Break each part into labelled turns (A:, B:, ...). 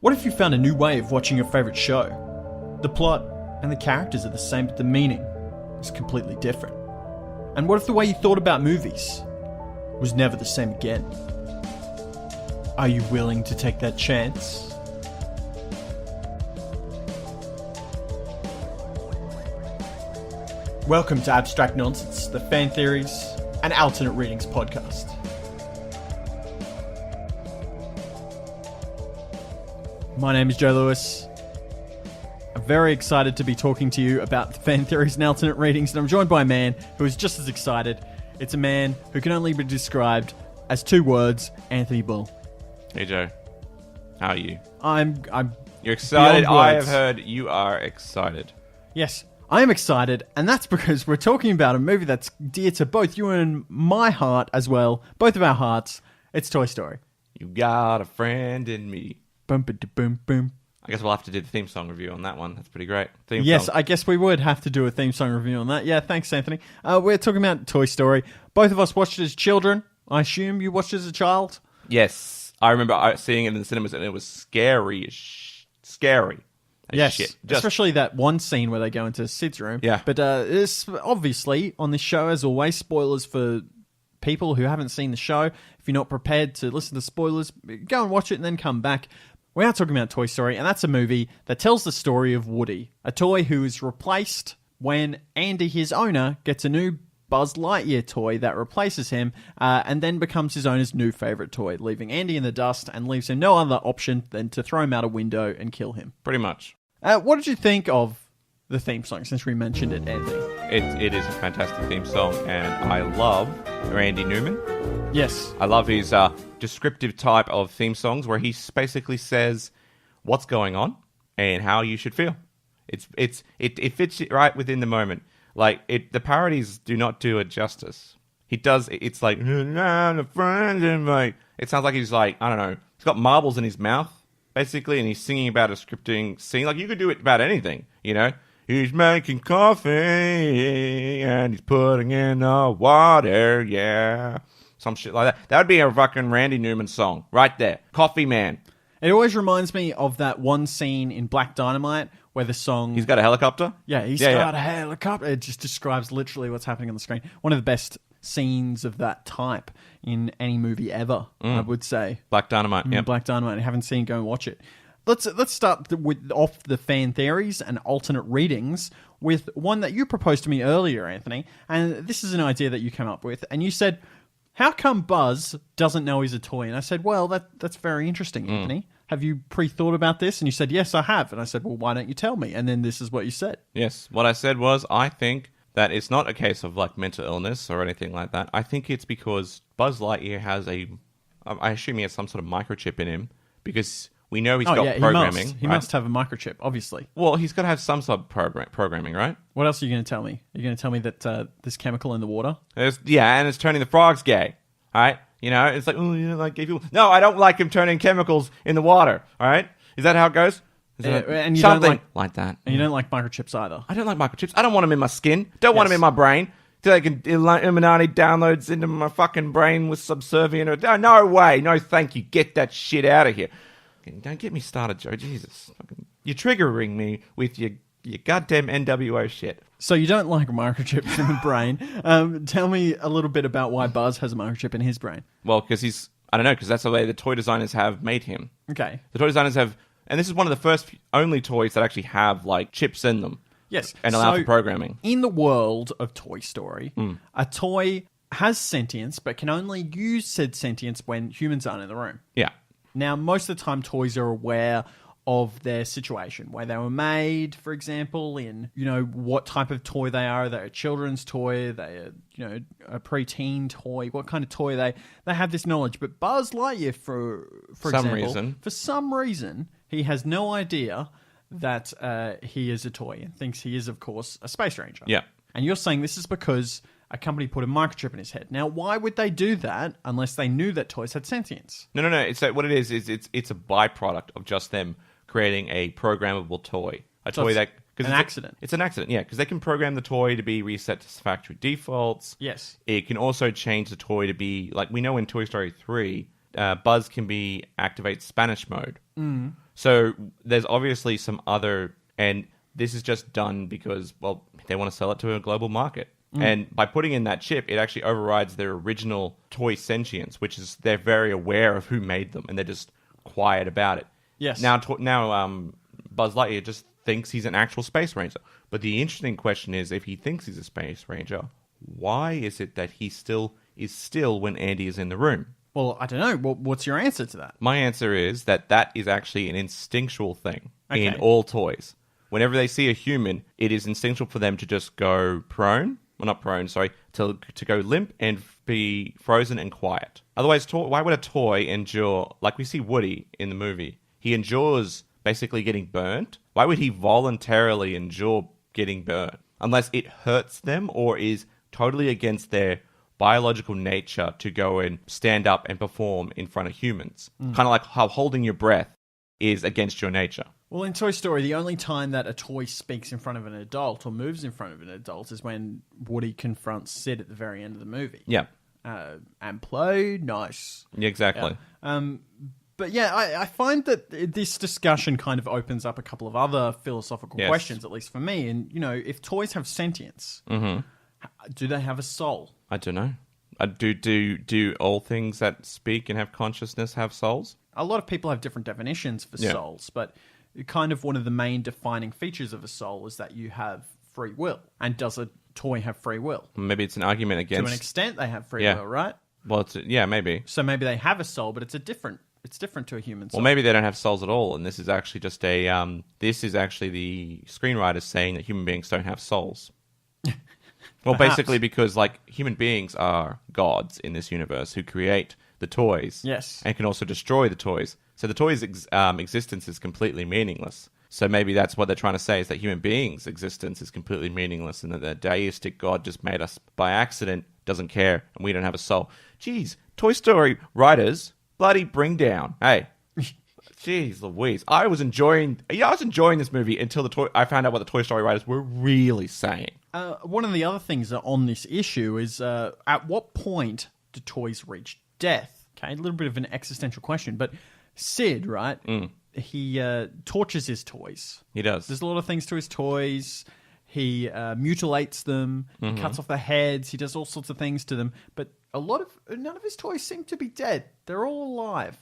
A: What if you found a new way of watching your favourite show? The plot and the characters are the same, but the meaning is completely different. And what if the way you thought about movies was never the same again? Are you willing to take that chance? Welcome to Abstract Nonsense, the Fan Theories and Alternate Readings podcast. My name is Joe Lewis. I'm very excited to be talking to you about fan theories and alternate readings, and I'm joined by a man who is just as excited. It's a man who can only be described as two words, Anthony Bull.
B: Hey Joe, how are you?
A: I'm
B: You're excited? I have
A: words.
B: heard you are excited.
A: Yes, I am excited, and that's because we're talking about a movie that's dear to both you and my heart as well, both of our hearts. It's Toy Story.
B: You got a friend in me.
A: Boom, boom, boom, boom.
B: I guess we'll have to do the theme song review on that one. That's pretty great. Theme
A: Yes,
B: song.
A: I guess we would have to do a theme song review on that. Yeah, thanks, Anthony. We're talking about Toy Story. Both of us watched it as children. I assume you watched it as a child?
B: Yes, I remember seeing it in the cinemas, and it was scary scary as
A: Yes,
B: shit.
A: especially that one scene where they go into Sid's room.
B: Yeah.
A: But it's obviously, on this show, as always, spoilers for people who haven't seen the show. If you're not prepared to listen to spoilers, go and watch it and then come back. We are talking about Toy Story, and that's a movie that tells the story of Woody, a toy who is replaced when Andy, his owner, gets a new Buzz Lightyear toy that replaces him and then becomes his owner's new favourite toy, leaving Andy in the dust and leaves him no other option than to throw him out a window and kill him.
B: Pretty much.
A: What did you think of the theme song, since we mentioned it, Anthony?
B: It is a fantastic theme song, and I love Randy Newman.
A: Yes.
B: I love his descriptive type of theme songs where he basically says what's going on and how you should feel. It fits it right within the moment. Like the parodies do not do it justice. He does. It's like it sounds like he's like, I don't know. He's got marbles in his mouth basically, and he's singing about a scripting scene. Like you could do it about anything, you know. He's making coffee and he's putting in the water, yeah. Some shit like that. That would be a fucking Randy Newman song right there. Coffee Man.
A: It always reminds me of that one scene in Black Dynamite where the song...
B: He's got a helicopter?
A: Yeah, he's got a helicopter. It just describes literally what's happening on the screen. One of the best scenes of that type in any movie ever, I would say.
B: Black Dynamite, yeah.
A: Black Dynamite. If you haven't seen, go and watch it. Let's start off the fan theories and alternate readings with one that you proposed to me earlier, Anthony. And this is an idea that you came up with. And you said, how come Buzz doesn't know he's a toy? And I said, well, that's very interesting, Anthony. Have you pre-thought about this? And you said, yes, I have. And I said, well, why don't you tell me? And then this is what you said.
B: Yes. What I said was, I think that it's not a case of like mental illness or anything like that. I think it's because Buzz Lightyear has I assume he has some sort of microchip in him because we know he's got programming.
A: He must have a microchip, obviously.
B: Well, he's got to have some sort of programming, right?
A: What else are you going to tell me? Are you going to tell me that there's chemical in the water?
B: And it's turning the frogs gay, all right? You know, it's like, oh, you don't like gay people. No, I don't like him turning chemicals in the water, all right? Is that how it goes?
A: And you
B: something
A: don't
B: like that.
A: And you don't like microchips either.
B: I don't like microchips. I don't want them in my skin. Don't want them in my brain. So they can Illuminati downloads into my fucking brain with subservient. No way. No, thank you. Get that shit out of here. Don't get me started, Joe. Jesus. You're triggering me with your goddamn NWO shit.
A: So you don't like microchips in the brain. Tell me a little bit about why Buzz has a microchip in his brain.
B: Well, because I don't know, because that's the way the toy designers have made him.
A: Okay.
B: The toy designers have, and this is one of the first only toys that actually have like chips in them.
A: Yes.
B: And allow for programming.
A: In the world of Toy Story, a toy has sentience, but can only use said sentience when humans aren't in the room.
B: Yeah.
A: Now, most of the time, toys are aware of their situation, where they were made, for example, in, what type of toy they are. They're a children's toy, they're, a preteen toy, what kind of toy they have this knowledge. But Buzz Lightyear, for some reason, he has no idea that he is a toy and thinks he is, of course, a space ranger.
B: Yeah.
A: And you're saying this is because a company put a microchip in his head. Now, why would they do that unless they knew that toys had sentience?
B: No. It's like, what it is it's a byproduct of just them creating a programmable toy. It's an accident. It's an accident, yeah, because they can program the toy to be reset to factory defaults.
A: Yes.
B: It can also change the toy to be, like, we know in Toy Story 3, Buzz can activate Spanish mode. So there's obviously some other, and this is just done because, well, they want to sell it to a global market. And by putting in that chip, it actually overrides their original toy Sentience, which is they're very aware of who made them, and they're just quiet about it.
A: Yes.
B: Now Buzz Lightyear just thinks he's an actual space ranger. But the interesting question is, if he thinks he's a space ranger, why is it that he still is still when Andy is in the room?
A: Well, I don't know. What's your answer to that?
B: My answer is that is actually an instinctual thing in
A: Okay.
B: all toys. Whenever they see a human, it is instinctual for them to just go prone. Well, not prone, sorry. To go limp and be frozen and quiet. Otherwise, why would a toy endure... Like we see Woody in the movie. He endures basically getting burnt. Why would he voluntarily endure getting burnt? Unless it hurts them or is totally against their biological nature to go and stand up and perform in front of humans. Kind of like how holding your breath is against your nature.
A: Well, in Toy Story, the only time that a toy speaks in front of an adult or moves in front of an adult is when Woody confronts Sid at the very end of the movie.
B: Yeah.
A: And play nice.
B: Yeah, exactly.
A: But yeah, I find that this discussion kind of opens up a couple of other philosophical questions, at least for me. And, you know, if toys have sentience, do they have a soul?
B: I don't know. Do all things that speak and have consciousness have souls?
A: A lot of people have different definitions for souls, but kind of one of the main defining features of a soul is that you have free will. And does a toy have free will?
B: Maybe it's an argument against...
A: To an extent, they have free will, right?
B: Well, maybe.
A: So maybe they have a soul, but it's different to a human soul.
B: Well, maybe they don't have souls at all, and this is actually just a... this is actually the screenwriters saying that human beings don't have souls. Well, basically because, like, human beings are gods in this universe who create the toys.
A: Yes.
B: And can also destroy the toys. So the toys' existence is completely meaningless. So maybe that's what they're trying to say, is that human beings' existence is completely meaningless and that the deistic God just made us by accident, doesn't care, and we don't have a soul. Jeez, Toy Story writers, bloody bring down. Hey. Jeez Louise. I was enjoying this movie until I found out what the Toy Story writers were really saying.
A: One of the other things on this issue is at what point do toys reach death? Okay, a little bit of an existential question, but Sid, right? He tortures his toys.
B: He does.
A: There's a lot of things to his toys. He mutilates them, he cuts off their heads, he does all sorts of things to them, but none of his toys seem to be dead. They're all alive.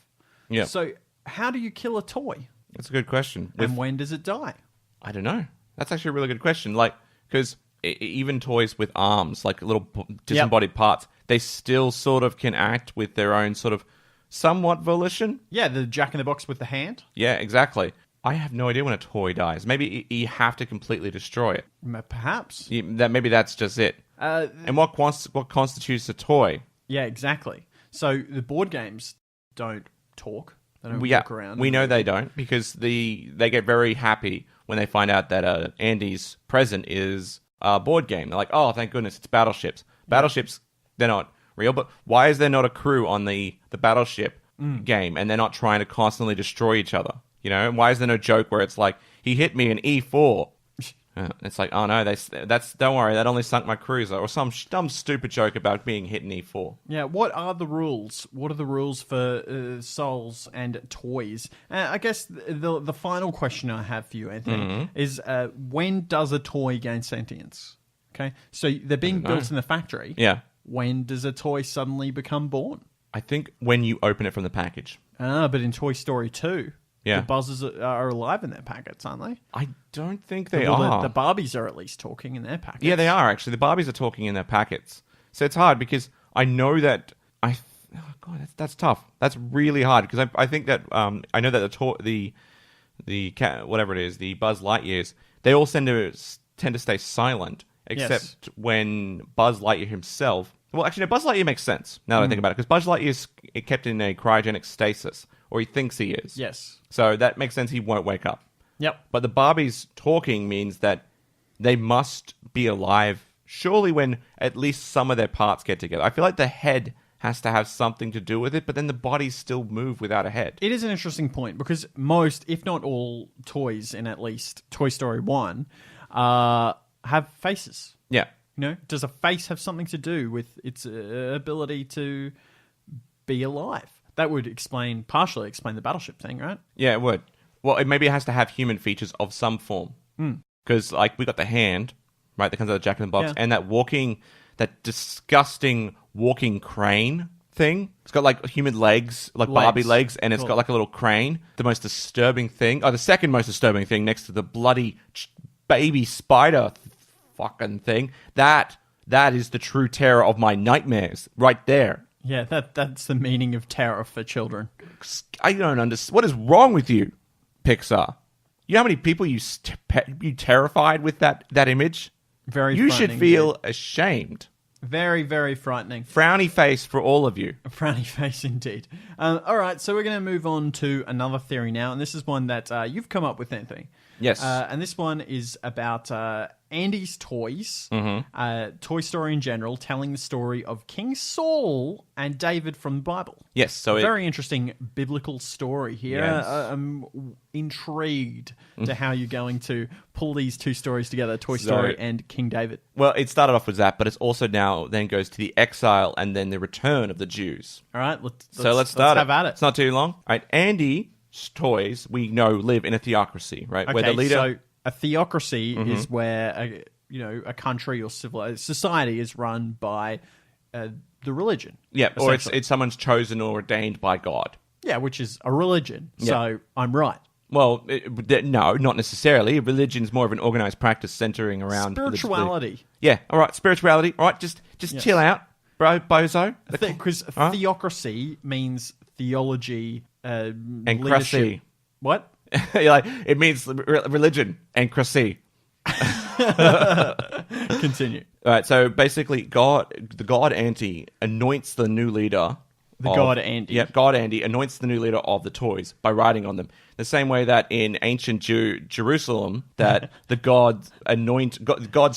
B: Yeah.
A: So how do you kill a toy?
B: That's a good question.
A: And when does it die?
B: I don't know. That's actually a really good question. Like, because even toys with arms, like little disembodied parts, they still sort of can act with their own sort of somewhat volition.
A: Yeah, the Jack in the Box with the hand.
B: Yeah, exactly. I have no idea when a toy dies. Maybe you have to completely destroy it.
A: Perhaps.
B: Maybe that's just it. And what constitutes a toy?
A: Yeah, exactly. So the board games don't talk. They don't walk around.
B: We know they don't because they get very happy when they find out that Andy's present is a board game. They're like, oh, thank goodness, it's battleships. Battleships, they're not real, but why is there not a crew on the battleship game and they're not trying to constantly destroy each other? You know, why is there no joke where it's like, he hit me in E4? It's like, oh no, that's don't worry, that only sunk my cruiser, or some dumb stupid joke about being hit in E4.
A: Yeah, what are the rules? What are the rules for souls and toys? I guess the final question I have for you, Anthony, is when does a toy gain sentience? Okay, so they're being built in the factory.
B: Yeah.
A: When does a toy suddenly become born?
B: I think when you open it from the package.
A: But in Toy Story 2...
B: Yeah.
A: The buzzers are alive in their packets, aren't they?
B: I don't think they are.
A: The Barbies are at least talking in their packets.
B: Yeah, they are, actually. The Barbies are talking in their packets. So it's hard because I know that... Oh, God, that's tough. That's really hard because I think that... I know that the whatever it is, the Buzz Lightyears, they all tend to stay silent, except when Buzz Lightyear himself... Well, actually, no, Buzz Lightyear makes sense, now that I think about it, because Buzz Lightyear is kept in a cryogenic stasis, or he thinks he is.
A: Yes.
B: So that makes sense, he won't wake up.
A: Yep.
B: But the Barbies talking means that they must be alive, surely when at least some of their parts get together. I feel like the head has to have something to do with it, but then the bodies still move without a head.
A: It is an interesting point, because most, if not all, toys in at least Toy Story 1 have faces.
B: Yeah.
A: You know, does a face have something to do with its ability to be alive? That would partially explain the battleship thing, right?
B: Yeah, it would. Well, maybe it has to have human features of some form. Because, like, we got the hand, right, that comes out of the Jack in the Box, and that disgusting walking crane thing. It's got, like, human legs, like Barbie legs, and it's got, like, a little crane. The most disturbing thing, the second most disturbing thing next to the bloody baby spider fucking thing. That is the true terror of my nightmares, right there.
A: Yeah, that's the meaning of terror for children.
B: I don't understand. What is wrong with you, Pixar? You know how many people you terrified with that image?
A: Very
B: You should
A: frightening,
B: feel
A: indeed.
B: ashamed.
A: Very, very frightening.
B: Frowny face for all of you.
A: A frowny face indeed. All right, so we're going to move on to another theory now, and this is one that you've come up with, Anthony.
B: Yes.
A: And this one is about Andy's toys, Toy Story in general, telling the story of King Saul and David from the Bible.
B: Yes. So
A: Very interesting biblical story here.
B: Yes.
A: I'm intrigued to how you're going to pull these two stories together, Toy Story and King David.
B: Well, it started off with that, but it's also now then goes to the exile and then the return of the Jews.
A: All right, let's
B: start
A: have at it.
B: It's not too long. All right, Andy's toys, we know, live in a theocracy, right?
A: Okay,
B: where the leader...
A: so a theocracy is where a country or society is run by the religion.
B: Yeah, or it's someone's chosen or ordained by God.
A: Yeah, which is a religion.
B: Yeah.
A: So I'm right.
B: Well, no, not necessarily. Religion's more of an organized practice centering around...
A: Spirituality.
B: Yeah, all right, spirituality. All right, just chill out, bro, bozo.
A: Because theocracy means theology
B: and
A: leadership.
B: cracy.
A: What?
B: It means religion and cracy.
A: Continue.
B: All right, so basically, the god Andy anoints the new leader.
A: God Andy.
B: Yeah, God Andy anoints the new leader of the toys by riding on them. The same way that in ancient Jerusalem, that God's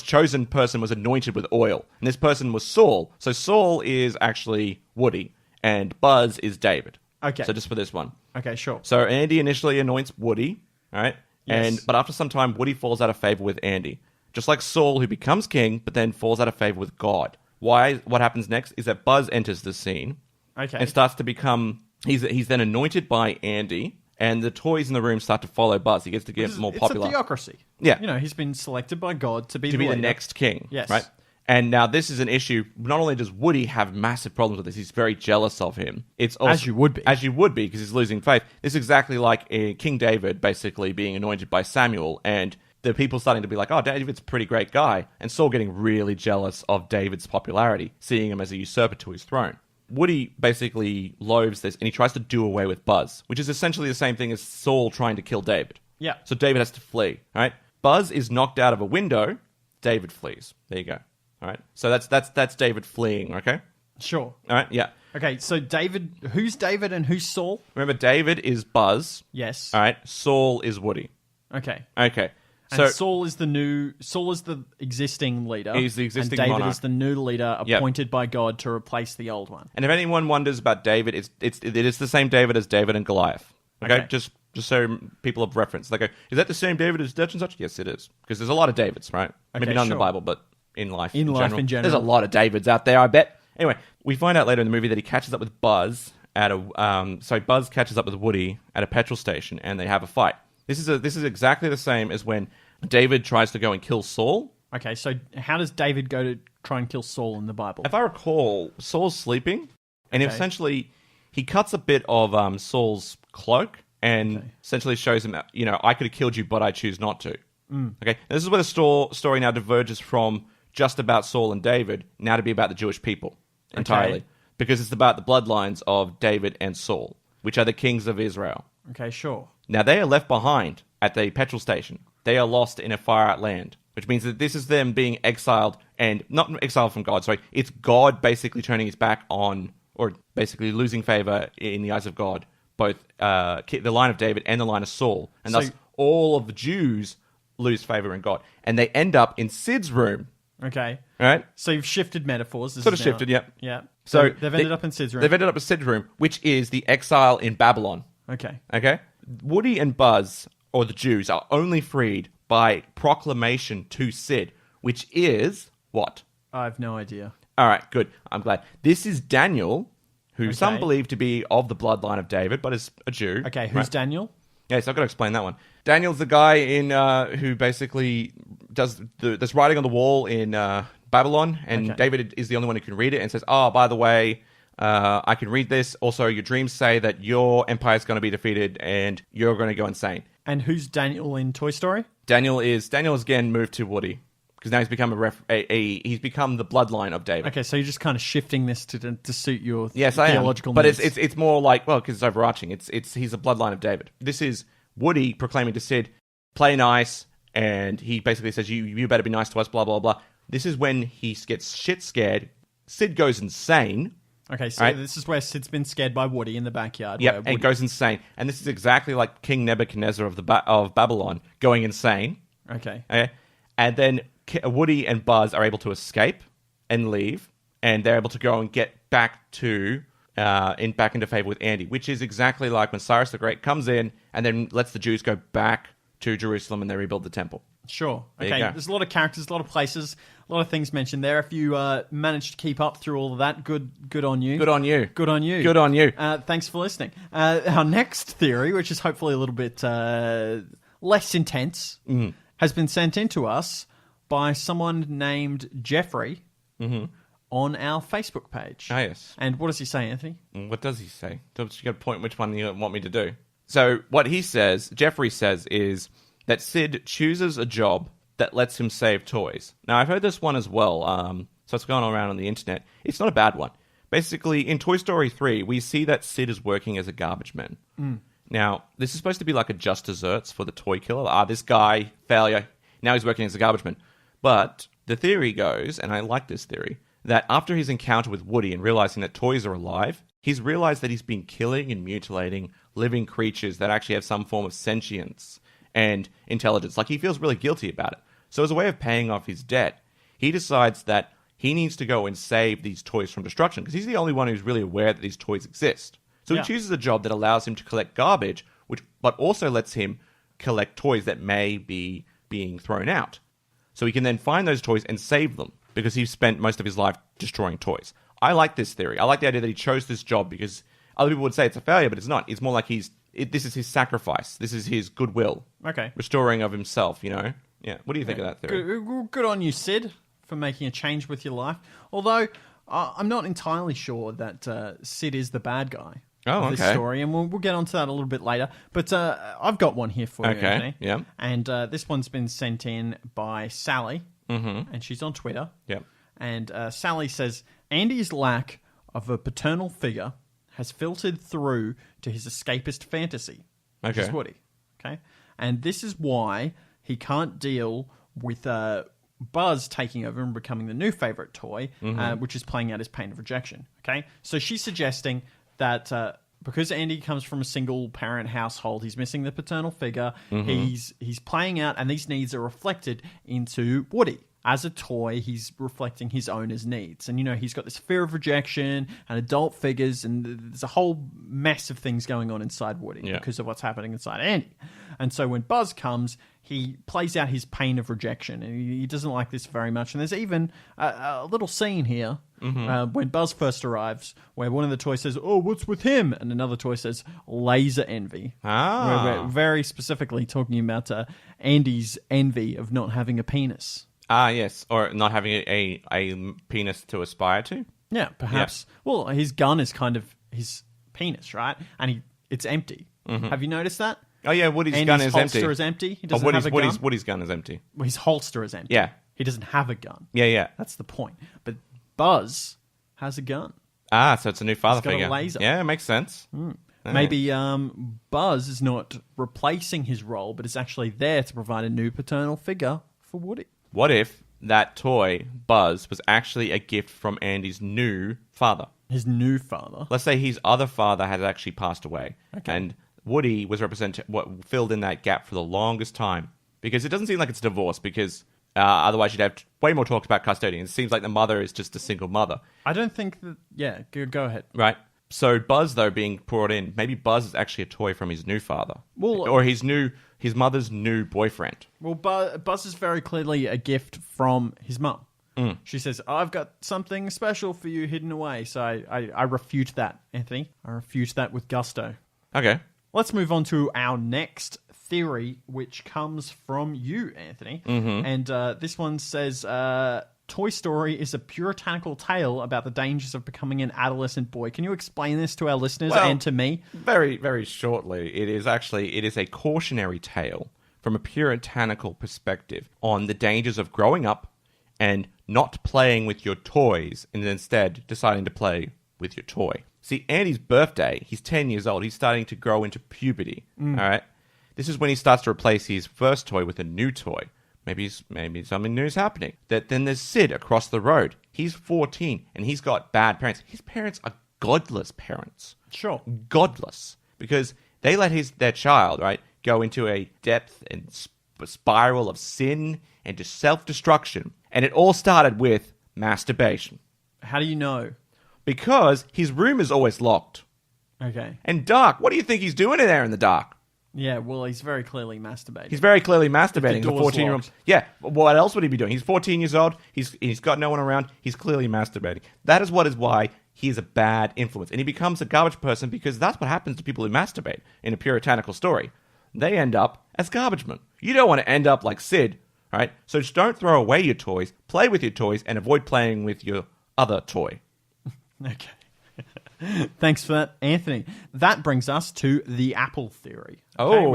B: chosen person was anointed with oil, and this person was Saul. So Saul is actually Woody, and Buzz is David.
A: Okay.
B: So just for this one.
A: Okay, sure.
B: So Andy initially anoints Woody, right?
A: Yes.
B: But after some time, Woody falls out of favor with Andy. Just like Saul, who becomes king, but then falls out of favor with God. Why? What happens next is that Buzz enters the scene.
A: Okay.
B: And starts to become... He's then anointed by Andy, and the toys in the room start to follow Buzz. He gets to get more popular.
A: It's a theocracy.
B: Yeah.
A: He's been selected by God to be
B: the
A: leader.
B: next king.
A: Yes.
B: Right? And now this is an issue. Not only does Woody have massive problems with this, he's very jealous of him. It's also,
A: As you would be.
B: As you would be, because he's losing faith. This is exactly like King David basically being anointed by Samuel, and the people starting to be like, oh, David's a pretty great guy. And Saul getting really jealous of David's popularity, seeing him as a usurper to his throne. Woody basically loathes this, and he tries to do away with Buzz, which is essentially the same thing as Saul trying to kill David.
A: Yeah.
B: So David has to flee, right? Buzz is knocked out of a window. David flees. There you go. All right. So that's David fleeing, okay?
A: Sure.
B: All right, yeah.
A: Okay, so who's David and who's Saul?
B: Remember, David is Buzz.
A: Yes.
B: All right. Saul is Woody.
A: Okay.
B: Okay.
A: And Saul is the existing leader.
B: He's the existing
A: and David
B: monarch.
A: is the new leader appointed by God to replace the old one.
B: And if anyone wonders about David, it is the same David as David and Goliath. Okay? Just so people have reference. They go, is that the same David as such and such? Yes, it is. Because there's a lot of Davids, right? Maybe not in the Bible, but in life in general. There's a lot of Davids out there, I bet. Anyway, we find out later in the movie that he catches up with Buzz Buzz catches up with Woody at a petrol station, and they have a fight. This is exactly the same as when David tries to go and kill Saul.
A: Okay, so how does David go to try and kill Saul in the Bible?
B: If I recall, Saul's sleeping, and essentially he cuts a bit of Saul's cloak and essentially shows him, I could have killed you, but I choose not to. Okay, this is where the story now diverges from just about Saul and David, now to be about the Jewish people entirely.
A: Okay.
B: Because it's about the bloodlines of David and Saul, which are the kings of Israel.
A: Okay, sure.
B: Now, they are left behind at the petrol station. They are lost in a far-out land, which means that this is them being exiled, and not exiled from God, sorry. It's God basically turning his back on, or basically losing favor in the eyes of God, both the line of David and the line of Saul. And thus, all of the Jews lose favor in God. And they end up in Sid's room.
A: Okay.
B: All right?
A: So you've shifted metaphors.
B: Shifted, yep.
A: Yeah.
B: So
A: they've ended up in Sid's room.
B: They've ended up in Sid's room, which is the exile in Babylon.
A: Okay.
B: Okay? Woody and Buzz, or the Jews, are only freed by proclamation to Sid, which is what?
A: I have no idea.
B: All right, good. I'm glad. This is Daniel who some believe to be of the bloodline of David, but is a Jew.
A: Okay, who's Daniel?
B: Yeah, so I've got to explain that one. Daniel's the guy in who basically does this writing on the wall in Babylon, and David is the only one who can read it and says, oh, by the way, I can read this. Also, your dreams say that your empire is going to be defeated and you're going to go insane.
A: And who's Daniel in Toy Story?
B: Daniel is again moved to Woody. Because now he's become he's become the bloodline of David.
A: Okay, so you're just kind of shifting this to suit your
B: theological
A: needs.
B: But it's more like, well, because it's overarching. He's a bloodline of David. This is Woody proclaiming to Sid, play nice, and he basically says, you better be nice to us, blah, blah, blah. This is when he gets shit scared. Sid goes insane.
A: Okay, so this is where Sid's been scared by Woody in the backyard.
B: Yep, and goes insane. And this is exactly like King Nebuchadnezzar of Babylon going insane.
A: Okay.
B: And then Woody and Buzz are able to escape and leave, and they're able to go and get back to back into favor with Andy, which is exactly like when Cyrus the Great comes in and then lets the Jews go back to Jerusalem and they rebuild the temple.
A: Sure. Okay. There's a lot of characters, a lot of places, a lot of things mentioned there. If you managed to keep up through all of that, good on you.
B: Good on you.
A: Good on you.
B: Good on you.
A: Thanks for listening. Our next theory, which is hopefully a little bit less intense, has been sent in to us by someone named Jeffrey on our Facebook page.
B: Ah, yes.
A: And what does he say, Anthony?
B: What does he say? Don't you got to point which one you want me to do? So what he says, Jeffrey says, is that Sid chooses a job that lets him save toys. Now, I've heard this one as well, so it's going around on the internet. It's not a bad one. Basically, in Toy Story 3, we see that Sid is working as a garbage man. Now, this is supposed to be like a just desserts for the toy killer. This guy, failure, now he's working as a garbage man. But the theory goes, and I like this theory, that after his encounter with Woody and realizing that toys are alive, he's realized that he's been killing and mutilating living creatures that actually have some form of sentience and intelligence. Like, he feels really guilty about it. So as a way of paying off his debt, he decides that he needs to go and save these toys from destruction, because he's the only one who's really aware that these toys exist. So he chooses a job that allows him to collect garbage, but also lets him collect toys that may be being thrown out. So he can then find those toys and save them, because he's spent most of his life destroying toys. I like this theory. I like the idea that he chose this job, because other people would say it's a failure, but it's not. It's more like this is his sacrifice. This is his goodwill.
A: Okay.
B: Restoring of himself, you know? Yeah. What do you think of that theory?
A: Good on you, Sid, for making a change with your life. Although, I'm not entirely sure that Sid is the bad guy of this story, and we'll get onto that a little bit later. But I've got one here for you, Anthony.
B: Yeah.
A: And this one's been sent in by Sally, and she's on Twitter.
B: Yep.
A: And Sally says, Andy's lack of a paternal figure has filtered through to his escapist fantasy, which is Woody. Okay? And this is why he can't deal with Buzz taking over and becoming the new favorite toy, which is playing out his pain of rejection. Okay? So she's suggesting that because Andy comes from a single-parent household, he's missing the paternal figure, he's playing out, and these needs are reflected into Woody. As a toy, he's reflecting his owner's needs. And, you know, he's got this fear of rejection and adult figures, and there's a whole mess of things going on inside Woody because of what's happening inside Andy. And so when Buzz comes, he plays out his pain of rejection, and he doesn't like this very much. And there's even a little scene here when Buzz first arrives where one of the toys says, "Oh, what's with him?" And another toy says, "Laser envy." We're very specifically talking about Andy's envy of not having a penis.
B: Yes. Or not having a penis to aspire to?
A: Yeah, perhaps. Yeah. Well, his gun is kind of his penis, right? And it's empty. Have you noticed that?
B: Oh, yeah, Woody's gun is empty.
A: His holster is empty. He doesn't have a gun.
B: Woody's gun is empty.
A: Well, his holster is empty.
B: Yeah.
A: He doesn't have a gun.
B: Yeah.
A: That's the point. But Buzz has a gun.
B: So it's a new father figure.
A: He's got a laser.
B: Yeah, it makes sense.
A: Maybe Buzz is not replacing his role, but is actually there to provide a new paternal figure for Woody.
B: What if that toy, Buzz, was actually a gift from Andy's new father?
A: His new father?
B: Let's say his other father had actually passed away.
A: Okay.
B: And Woody was filled in that gap for the longest time. Because it doesn't seem like it's a divorce, because otherwise you'd have way more talks about custodians. It seems like the mother is just a single mother.
A: I don't think that... Yeah, go ahead.
B: Right. So Buzz, though, being brought in, maybe Buzz is actually a toy from his new father.
A: Well,
B: or his mother's new boyfriend.
A: Well, Buzz is very clearly a gift from his mum. She says, I've got something special for you hidden away. So I refute that, Anthony. I refute that with gusto.
B: Okay.
A: Let's move on to our next theory, which comes from you, Anthony. And this one says, Toy Story is a puritanical tale about the dangers of becoming an adolescent boy. Can you explain this to our listeners and to me?
B: Very, very shortly, it is a cautionary tale from a puritanical perspective on the dangers of growing up and not playing with your toys and instead deciding to play with your toy. See, Andy's birthday, he's 10 years old. He's starting to grow into puberty, all right? This is when he starts to replace his first toy with a new toy. Maybe something new is happening. Then there's Sid across the road. He's 14, and he's got bad parents. His parents are godless parents.
A: Sure.
B: Godless. Because they let their child, right, go into a depth and spiral of sin and just self-destruction. And it all started with masturbation.
A: How do you know?
B: Because his room is always locked.
A: Okay.
B: And dark. What do you think he's doing in there in the dark?
A: Yeah, well, he's very clearly masturbating.
B: He's very clearly masturbating.
A: The door's
B: 14-year-old.
A: locked.
B: Yeah. What else would he be doing? He's 14 years old. He's got no one around. He's clearly masturbating. That is why he is a bad influence. And he becomes a garbage person because that's what happens to people who masturbate in a puritanical story. They end up as garbage men. You don't want to end up like Sid, right? So just don't throw away your toys. Play with your toys and avoid playing with your other toy.
A: Okay. Thanks for that, Anthony. That brings us to the apple theory. Okay,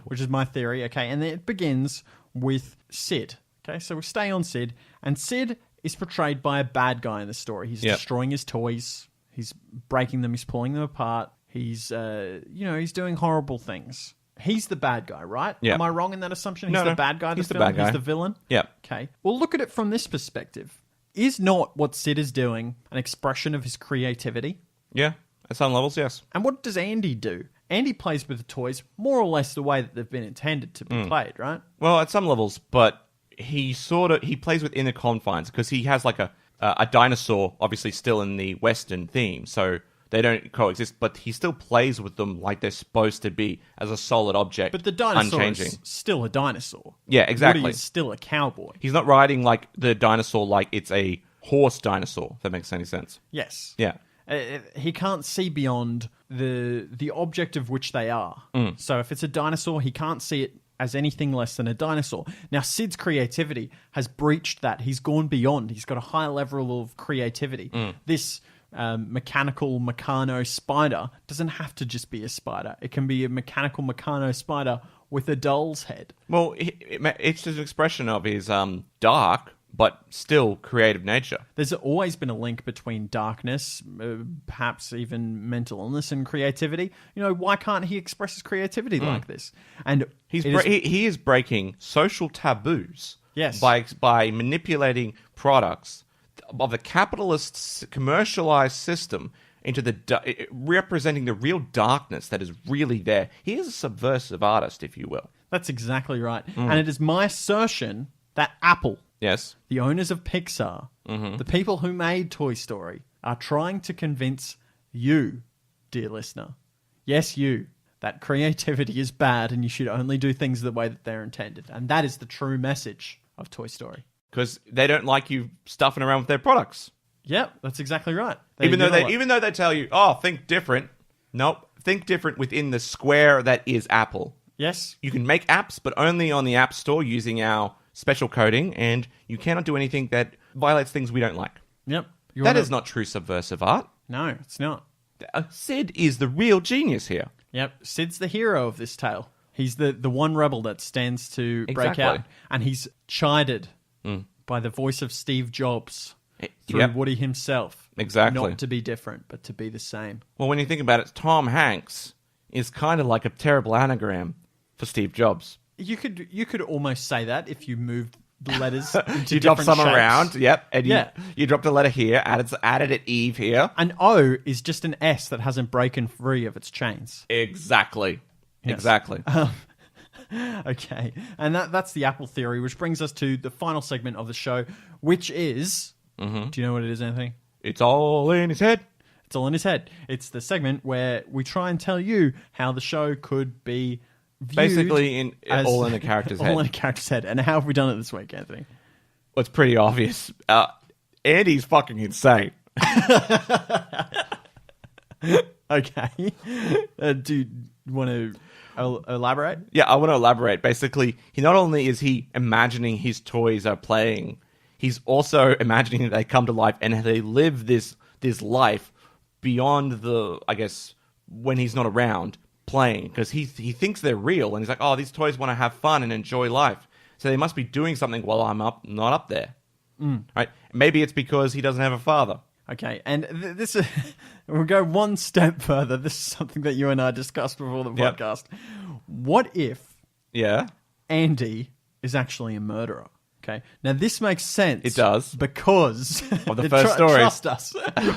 A: which is my theory. Okay, and it begins with Sid. Okay, so we stay on Sid, and Sid is portrayed by a bad guy in the story. He's destroying his toys. He's breaking them. He's pulling them apart. He's doing horrible things. He's the bad guy, right?
B: Yeah.
A: Am I wrong in that assumption?
B: No,
A: the bad guy.
B: He's the bad guy.
A: He's the villain.
B: Yeah.
A: Okay. Well, look at it from this perspective. Is not what Sid is doing an expression of his creativity?
B: Yeah. At some levels, yes.
A: And what does Andy do? Andy plays with the toys more or less the way that they've been intended to be played, right?
B: Well, at some levels, but he plays within the confines because he has like a dinosaur, obviously still in the Western theme, so they don't coexist, but he still plays with them like they're supposed to be as a solid object.
A: But the dinosaur
B: unchanging.
A: is still a dinosaur.
B: Yeah, exactly.
A: Woody is still a cowboy.
B: He's not riding like the dinosaur like it's a horse dinosaur, if that makes any sense.
A: Yes.
B: Yeah.
A: He can't see beyond the object of which they are. So if it's a dinosaur, he can't see it as anything less than a dinosaur. Now, Sid's creativity has breached that. He's gone beyond. He's got a high level of creativity. This mechanical Meccano spider doesn't have to just be a spider. It can be a mechanical Meccano spider with a doll's head.
B: Well, it's just an expression of his dark but still creative nature.
A: There's always been a link between darkness, perhaps even mental illness, and creativity. You know, why can't he express his creativity like this? And
B: he is breaking social taboos.
A: Yes.
B: By manipulating products of the capitalist commercialized system into representing the real darkness that is really there. He is a subversive artist, if you will.
A: That's exactly right. And it is my assertion that Apple,
B: yes,
A: the owners of Pixar, the people who made Toy Story, are trying to convince you, dear listener, yes, you, that creativity is bad and you should only do things the way that they're intended. And that is the true message of Toy Story.
B: Because they don't like you stuffing around with their products.
A: Yep, that's exactly right.
B: Even though they tell you, oh, think different. Nope, think different within the square that is Apple.
A: Yes.
B: You can make apps, but only on the App Store using our special coding, and you cannot do anything that violates things we don't like.
A: Yep.
B: That is not true subversive art.
A: No, it's not.
B: Sid is the real genius here.
A: Yep, Sid's the hero of this tale. He's the one rebel that stands to break out, and he's chided by the voice of Steve Jobs through Woody himself.
B: Exactly.
A: Not to be different, but to be the same.
B: Well, when you think about it, Tom Hanks is kind of like a terrible anagram for Steve Jobs.
A: You could almost say that if you moved the letters into
B: you dropped some
A: shapes.
B: around, yep, and you dropped a letter here, added an Eve here.
A: An O is just an S that hasn't broken free of its chains.
B: Exactly.
A: Yes.
B: Exactly.
A: Okay, and that's the Apple theory, which brings us to the final segment of the show, which is... Do you know what it is, Anthony?
B: It's all in his head.
A: It's all in his head. It's the segment where we try and tell you how the show could be viewed
B: basically all in a character's head.
A: All in a character's head. And how have we done it this week, Anthony?
B: Well, it's pretty obvious. Andy's fucking insane.
A: Okay. Do you want to elaborate?
B: Yeah, I want to elaborate. Basically, he not only is he imagining his toys are playing, he's also imagining that they come to life and they live this life beyond the, I guess, when he's not around playing, because he thinks they're real and he's like, oh, these toys want to have fun and enjoy life, so they must be doing something while I'm not up there. Right? Maybe it's because he doesn't have a father.
A: Okay, and this is, we'll go one step further. This is something that you and I discussed before the podcast. What if Andy is actually a murderer? Okay, now this makes sense.
B: It does.
A: Because
B: of the first story.
A: Trust us.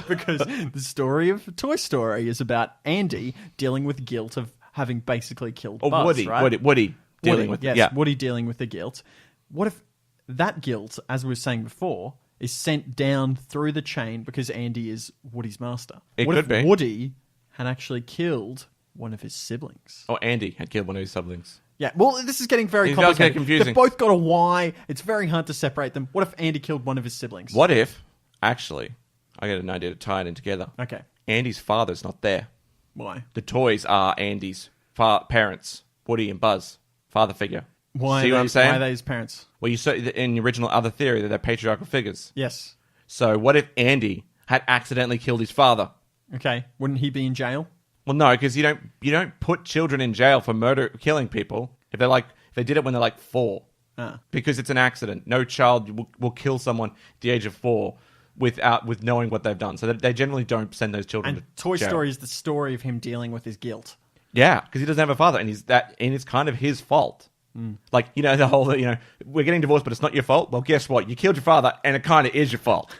A: Because the story of Toy Story is about Andy dealing with guilt of having basically killed Buzz,
B: Woody,
A: right?
B: Woody dealing with
A: yes,
B: yeah.
A: Woody dealing with the guilt. What if that guilt, as we were saying before, is sent down through the chain because Andy is Woody's master?
B: What
A: if
B: be.
A: Woody had actually killed one of his siblings?
B: Or Andy had killed one of his siblings.
A: Yeah, well, this is getting very
B: It does
A: complicated.
B: get confusing.
A: They've both got a Y. It's very hard to separate them. What if Andy killed one of his siblings?
B: What if, actually, I got an idea to tie it in together.
A: Okay.
B: Andy's father's not there.
A: Why?
B: The toys are Andy's parents, Woody and Buzz, father figure.
A: Why
B: See
A: are
B: what I'm saying?
A: Why are they his parents?
B: Well, you saw in the original other theory that they're patriarchal figures.
A: Yes.
B: So what if Andy had accidentally killed his father?
A: Okay. Wouldn't he be in jail?
B: Well, no, because you don't put children in jail for killing people if they did it when they're like 4. Because it's an accident. No child will kill someone at the age of 4 with knowing what they've done. So they generally don't send those children
A: And
B: to
A: Toy
B: jail.
A: Story is the story of him dealing with his guilt.
B: Yeah, because he doesn't have a father, and it's kind of his fault. Like, the whole, we're getting divorced, but it's not your fault. Well, guess what? You killed your father, and it kind of is your fault.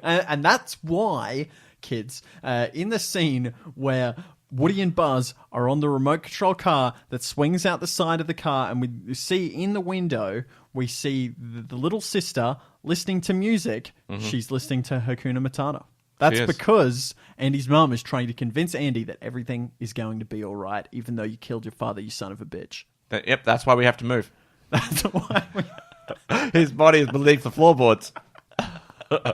A: And that's why, kids, in the scene where Woody and Buzz are on the remote control car that swings out the side of the car, and we see in the window, we see the little sister listening to music. She's listening to Hakuna Matata. That's because Andy's mum is trying to convince Andy that everything is going to be all right, even though you killed your father, you son of a bitch.
B: Yep, that's why we have to move.
A: That's why
B: His body is beneath the floorboards.
A: All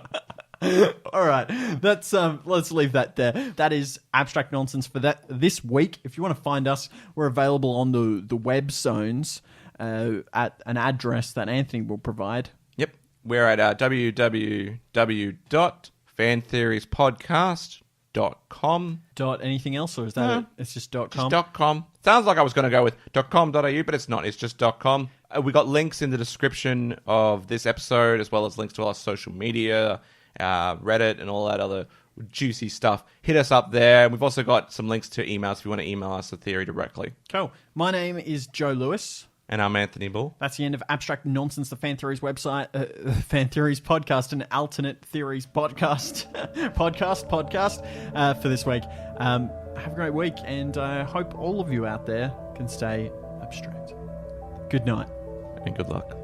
A: right, that's let's leave that there. That is abstract nonsense for this week. If you want to find us, we're available on the web zones at an address that Anthony will provide.
B: Yep, we're at www.fantheoriespodcast.com.
A: Anything else, or is that it? It's just .com?
B: Just .com. Sounds like I was going to go with .com.au, but it's not. It's just .com. We got links in the description of this episode, as well as links to our social media, Reddit, and all that other juicy stuff. Hit us up there. We've also got some links to emails if you want to email us a theory directly.
A: Cool. My name is Joe Lewis.
B: And I'm Anthony Bull.
A: That's the end of Abstract Nonsense, the Fan Theories website, Fan Theories podcast, and Alternate Theories podcast for this week. Have a great week, and I hope all of you out there can stay abstract. Good night.
B: And good luck.